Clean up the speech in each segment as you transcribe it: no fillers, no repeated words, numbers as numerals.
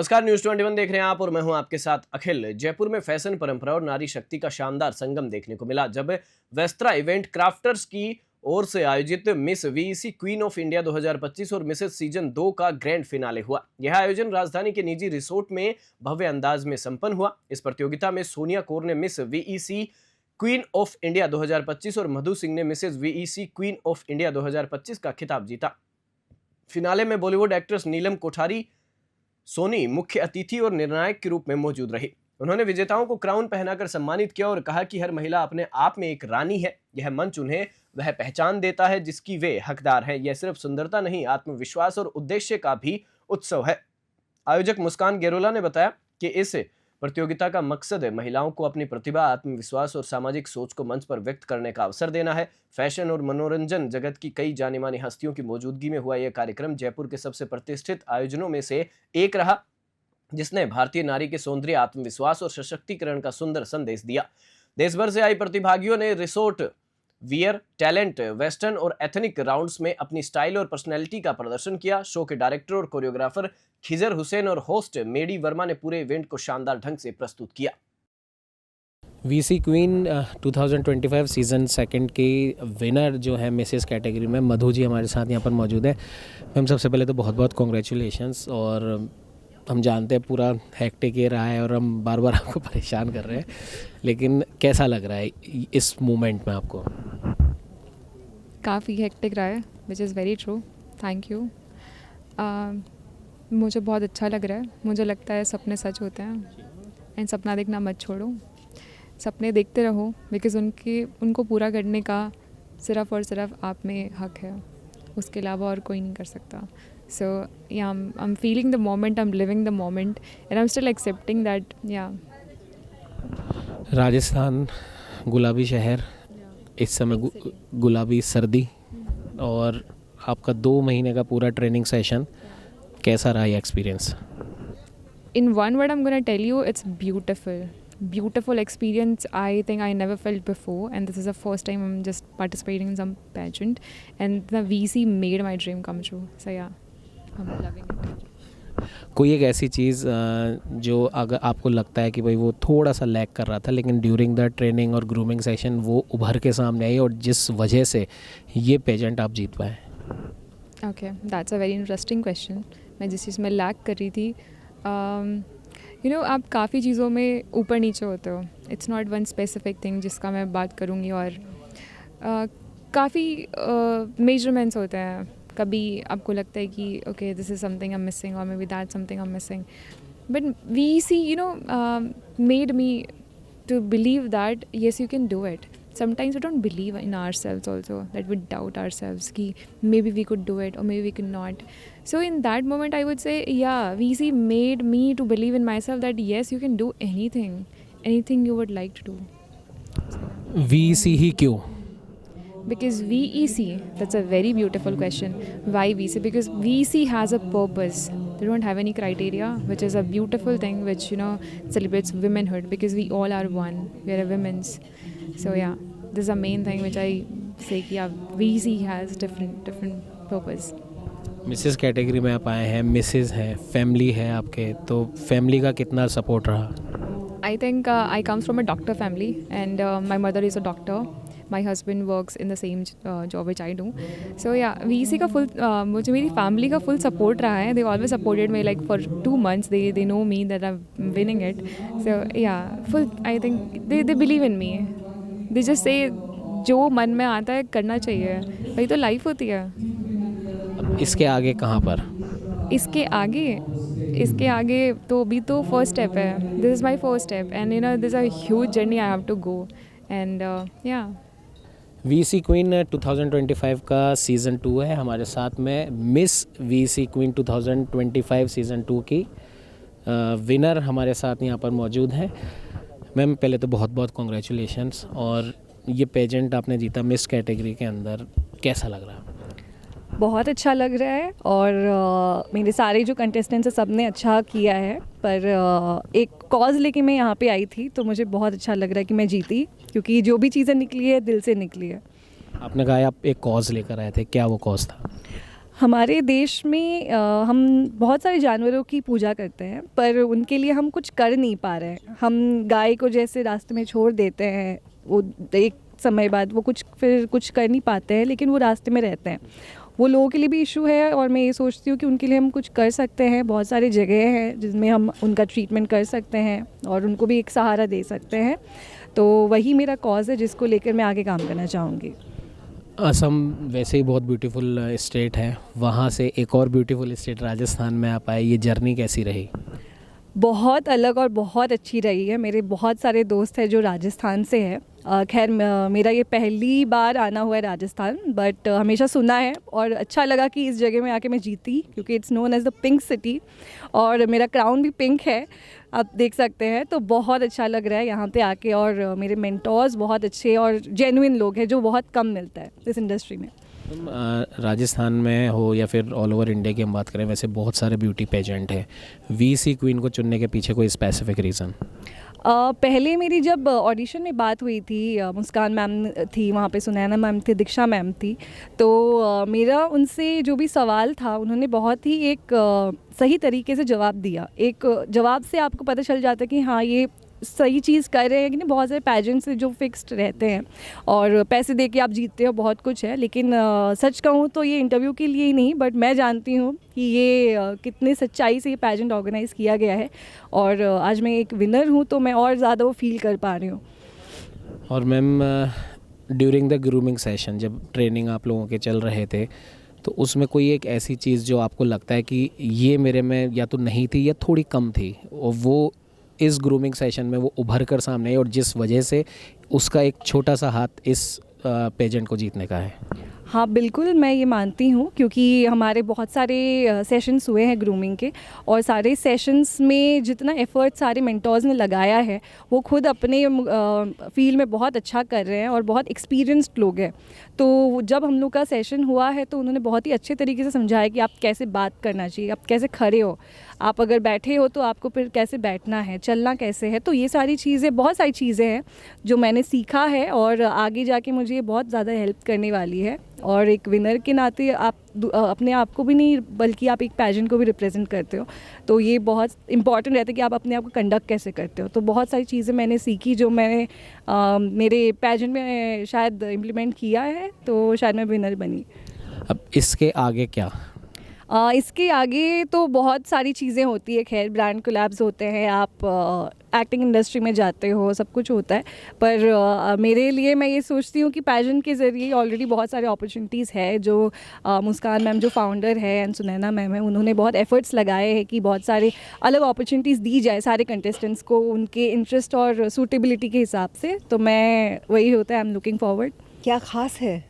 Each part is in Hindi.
नमस्कार, न्यूज़ 21 देख रहे हैं आप और मैं हूं आपके साथ अखिल। जयपुर में फैशन परंपरा और नारी शक्ति का शानदार संगम देखने को मिला जब वेस्त्रा इवेंट क्राफ्टर्स की ओर से आयोजित miss VEC queen of India 2025 और मिसेस सीजन 2 का ग्रैंड फिनाले हुआ। यह आयोजन राजधानी के निजी रिसोर्ट में भव्य अंदाज में संपन्न हुआ। इस प्रतियोगिता में सोनिया कौर ने miss VEC queen of India 2025 और मधु सिंह ने Mrs VEC queen of India 2025 का खिताब जीता। फिनाले में बॉलीवुड एक्ट्रेस नीलम कोठारी सोनी मुख्य अतिथि और निर्णायक के रूप में मौजूद रही। उन्होंने विजेताओं को क्राउन पहनाकर सम्मानित किया और कहा कि हर महिला अपने आप में एक रानी है। यह मंच उन्हें वह पहचान देता है जिसकी वे हकदार हैं। यह सिर्फ सुंदरता नहीं, आत्मविश्वास और उद्देश्य का भी उत्सव है। आयोजक मुस्कान गेरोला ने बताया कि इस प्रतियोगिता का मकसद महिलाओं को अपनी प्रतिभा, आत्मविश्वास और सामाजिक सोच को मंच पर व्यक्त करने का अवसर देना है। फैशन और मनोरंजन जगत की कई जानी मानी हस्तियों की मौजूदगी में हुआ यह कार्यक्रम जयपुर के सबसे प्रतिष्ठित आयोजनों में से एक रहा, जिसने भारतीय नारी के सौंदर्य, आत्मविश्वास और सशक्तिकरण का सुंदर संदेश दिया। देश भर से आई प्रतिभागियों ने रिसोर्ट वियर, टैलेंट, वेस्टर्न और एथनिक राउंड्स में अपनी स्टाइल और पर्सनैलिटी का प्रदर्शन किया। शो के डायरेक्टर और कोरियोग्राफर खिजर हुसैन और होस्ट मेडी वर्मा ने पूरे इवेंट को शानदार ढंग से प्रस्तुत किया। वीसी क्वीन 2025 सीज़न 2 की विनर जो है मिसेस कैटेगरी में मधु जी हमारे साथ यहाँ पर मौजूद है। मैम, सबसे पहले तो बहुत बहुत कॉन्ग्रेचुलेशंस। और हम जानते हैं पूरा हेक्टिक ये रहा है और हम बार बार आपको परेशान कर रहे हैं, लेकिन कैसा लग रहा है इस मोमेंट में आपको? काफ़ी हेक्टिक रहा है, which is very true. Thank you. मुझे बहुत अच्छा लग रहा है। मुझे लगता है सपने सच होते हैं एंड सपना देखना मत छोड़ो, सपने देखते रहो, बिकॉज़ उनको पूरा करने का सिर्फ़ और सिर्फ आप में हक है, उसके अलावा और कोई नहीं कर सकता। So yeah, I'm feeling the moment, I'm living the moment, and I'm still accepting that. Yeah. Rajasthan गुलाबी शहर, इस समय गुलाबी सर्दी, और आपका 2 महीने का पूरा ट्रेनिंग सेशन, कैसा रहा ये experience? In one word, I'm gonna tell you, it's beautiful. Beautiful experience. I think I never felt before, and this is the first time I'm just participating in some pageant, and the VC made my dream come true. So yeah. कोई एक ऐसी चीज़ जो अगर आपको लगता है कि भाई वो थोड़ा सा लैग कर रहा था, लेकिन ड्यूरिंग द ट्रेनिंग और ग्रूमिंग सेशन वो उभर के सामने आई और जिस वजह से ये पेजेंट आप जीत पाए? Okay, that's a very interesting question. मैं जिस चीज़ में लैग कर रही थी, आप काफ़ी चीज़ों में ऊपर नीचे होते हो। It's not one specific thing जिसका मैं बात करूँगी, और काफ़ी मेजरमेंट्स होते हैं। कभी आपको लगता है कि okay, this is something I am missing, और maybe that something I am missing, but VC made me to believe that yes, you can do it. Sometimes we don't believe in ourselves also, that we doubt ourselves ki maybe we could do it or maybe we could not. So in that moment I would say, yeah, VC made me to believe in myself that yes, you can do anything you would like to do. VC ही क्यों? Because VEC, that's a very beautiful question. Why VC? Because VC has a purpose. They don't have any criteria, which is a beautiful thing, which celebrates womanhood, because we all are one. We are a women's. So yeah, this is the main thing which I say कि yeah, VC has different purpose. Mrs category में आप आए हैं, मिसेस हैं, फैमिली है आपके, तो फैमिली का कितना सपोर्ट रहा? I think I come from a doctor family, and my mother is a doctor. My husband works in the same job which I do. So yeah, VC का full मुझे मेरी family का full support रहा है. They always supported me, like for 2 months. They know me that I'm winning it. So yeah, full. I think they believe in me. They just say जो मन में आता है करना चाहिए, वही तो लाइफ होती है। इसके आगे कहाँ पर? इसके आगे तो अभी तो फर्स्ट स्टेप है। This is my first step, and this a huge journey I have to go, and yeah. VC queen 2025 का सीज़न 2 है हमारे साथ में। मिस वीसी क्वीन 2025 सीज़न 2 की विनर हमारे साथ यहाँ पर मौजूद है। मैम, पहले तो बहुत बहुत कॉन्ग्रेचुलेशंस। और ये पेजेंट आपने जीता मिस कैटेगरी के अंदर, कैसा लग रहा है? बहुत अच्छा लग रहा है, और मेरे सारे जो कंटेस्टेंट्स हैं सब ने अच्छा किया है, पर एक कॉज लेके मैं यहाँ पे आई थी, तो मुझे बहुत अच्छा लग रहा है कि मैं जीती, क्योंकि जो भी चीज़ें निकली है दिल से निकली है। आपने कहा आप एक कॉज लेकर आए थे, क्या वो कॉज था? हमारे देश में हम बहुत सारे जानवरों की पूजा करते हैं, पर उनके लिए हम कुछ कर नहीं पा रहे हैं। हम गाय को जैसे रास्ते में छोड़ देते हैं, वो एक समय बाद वो फिर कुछ कर नहीं पाते हैं, लेकिन वो रास्ते में रहते हैं। वो लोगों के लिए भी इशू है, और मैं ये सोचती हूँ कि उनके लिए हम कुछ कर सकते हैं। बहुत सारी जगह हैं जिसमें हम उनका ट्रीटमेंट कर सकते हैं और उनको भी एक सहारा दे सकते हैं। तो वही मेरा कॉज़ है जिसको लेकर मैं आगे काम करना चाहूँगी। असम वैसे ही बहुत ब्यूटीफुल स्टेट है, वहाँ से एक और ब्यूटीफुल स्टेट राजस्थान में आप आए, ये जर्नी कैसी रही? बहुत अलग और बहुत अच्छी रही है। मेरे बहुत सारे दोस्त हैं जो राजस्थान से हैं। खैर मेरा ये पहली बार आना हुआ है राजस्थान, बट हमेशा सुना है और अच्छा लगा कि इस जगह में आके मैं जीती, क्योंकि it's known as the pink city और मेरा क्राउन भी पिंक है, आप देख सकते हैं। तो बहुत अच्छा लग रहा है यहाँ पे आके, और मेरे मेंटोर्स बहुत अच्छे और जेन्युइन लोग हैं, जो बहुत कम मिलता है इस इंडस्ट्री में। तुम राजस्थान में हो या फिर ऑल ओवर इंडिया की हम बात करें, वैसे बहुत सारे ब्यूटी पेजेंट हैं, वीसी क्वीन को चुनने के पीछे कोई स्पेसिफिक रीज़न? पहले मेरी जब ऑडिशन में बात हुई थी, मुस्कान मैम थी वहाँ पे, सुनैना मैम थी, दीक्षा मैम थी, तो मेरा उनसे जो भी सवाल था उन्होंने बहुत ही एक सही तरीके से जवाब दिया। एक जवाब से आपको पता चल जाता है कि हाँ ये सही चीज़ कर रहे हैं कि नहीं। बहुत सारे पैजेंट्स जो फिक्स्ड रहते हैं और पैसे दे के आप जीतते हो, बहुत कुछ है, लेकिन सच कहूँ तो ये इंटरव्यू के लिए ही नहीं, बट मैं जानती हूँ कि ये कितनी सच्चाई से ये पैजेंट ऑर्गेनाइज़ किया गया है, और आज मैं एक विनर हूँ तो मैं और ज़्यादा वो फील कर पा रही हूँ। और ma'am, during the grooming session जब ट्रेनिंग आप लोगों के चल रहे थे, तो उसमें कोई एक ऐसी चीज़ जो आपको लगता है कि ये मेरे में या तो नहीं थी या थोड़ी कम थी, और वो इस ग्रूमिंग सेशन में वो उभर कर सामने आई, और जिस वजह से उसका एक छोटा सा हाथ इस पेजेंट को जीतने का है? हाँ बिल्कुल, मैं ये मानती हूँ, क्योंकि हमारे बहुत सारे सेशंस हुए हैं ग्रूमिंग के, और सारे सेशंस में जितना एफ़र्ट सारे मेंटर्स ने लगाया है, वो खुद अपने फील्ड में बहुत अच्छा कर रहे हैं और बहुत एक्सपीरियंस्ड लोग हैं। तो जब हम लोग का सेशन हुआ है तो उन्होंने बहुत ही अच्छे तरीके से समझाया कि आप कैसे बात करना चाहिए, आप कैसे खड़े हो, आप अगर बैठे हो तो आपको फिर कैसे बैठना है, चलना कैसे है। तो ये सारी चीज़ें, बहुत सारी चीज़ें हैं जो मैंने सीखा है, और आगे जाके मुझे ये बहुत ज़्यादा हेल्प करने वाली है। और एक विनर के नाते आप अपने आप को भी नहीं, बल्कि आप एक पैजेंट को भी रिप्रेजेंट करते हो, तो ये बहुत इंपॉर्टेंट रहता है कि आप अपने आप को कंडक्ट कैसे करते हो। तो बहुत सारी चीज़ें मैंने सीखी जो मैंने मेरे पैजेंट में शायद इम्प्लीमेंट किया है, तो शायद मैं विनर बनी। अब इसके आगे क्या? इसके आगे तो बहुत सारी चीज़ें होती है। खैर, ब्रांड कोलैब्स होते हैं, आप एक्टिंग इंडस्ट्री में जाते हो, सब कुछ होता है, पर मेरे लिए मैं ये सोचती हूँ कि पैजेंट के ज़रिए ऑलरेडी बहुत सारे अपॉर्चुनिटीज़ है। जो मुस्कान मैम जो फाउंडर है एंड सुनैना मैम है, उन्होंने बहुत एफर्ट्स लगाए हैं कि बहुत सारे अलग अपॉर्चुनिटीज़ दी जाए सारे कंटेस्टेंट्स को, उनके इंटरेस्ट और सूटेबिलिटी के हिसाब से। तो मैं वही होता है, आई एम लुकिंग फॉरवर्ड। क्या ख़ास है,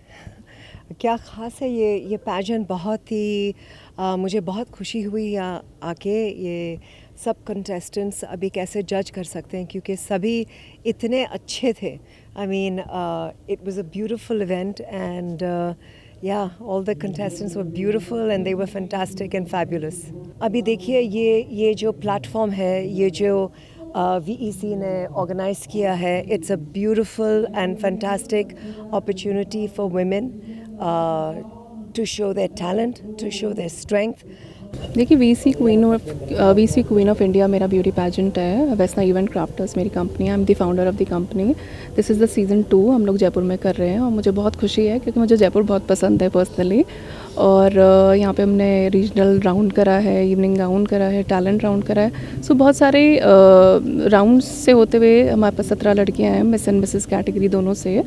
क्या ख़ास है ये पैजेंट। बहुत ही मुझे बहुत खुशी हुई आके। ये सब कंटेस्टेंट्स अभी कैसे जज कर सकते हैं, क्योंकि सभी इतने अच्छे थे। I mean it was a beautiful event, and all the contestants were beautiful and they were fantastic and fabulous. अभी देखिए, ये जो प्लेटफॉर्म है, ये जो VEC ने ऑर्गेनाइज किया है, it's a beautiful and fantastic opportunity for women to show their talent, to show their strength. देखिए, VC क्वीन ऑफ इंडिया मेरा ब्यूटी पैजेंट है। वेस्ना इवेंट क्राफ्टर्स मेरी कंपनी है। I am the founder of the company. This is the season 2 हम लोग जयपुर में कर रहे हैं, और मुझे बहुत खुशी है क्योंकि मुझे जयपुर बहुत पसंद है पर्सनली। और यहाँ पे हमने रीजनल राउंड करा है, इवनिंग राउंड करा है, टैलेंट राउंड करा है। सो बहुत सारे राउंड्स से होते हुए हमारे पास 17 लड़कियाँ हैं, मिस एंड मिसेस कैटेगरी दोनों से,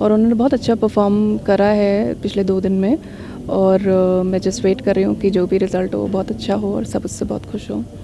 और उन्होंने बहुत अच्छा परफॉर्म करा है पिछले 2 दिन में। और मैं जस्ट वेट कर रही हूँ कि जो भी रिज़ल्ट हो बहुत अच्छा हो और सब उससे बहुत खुश हो।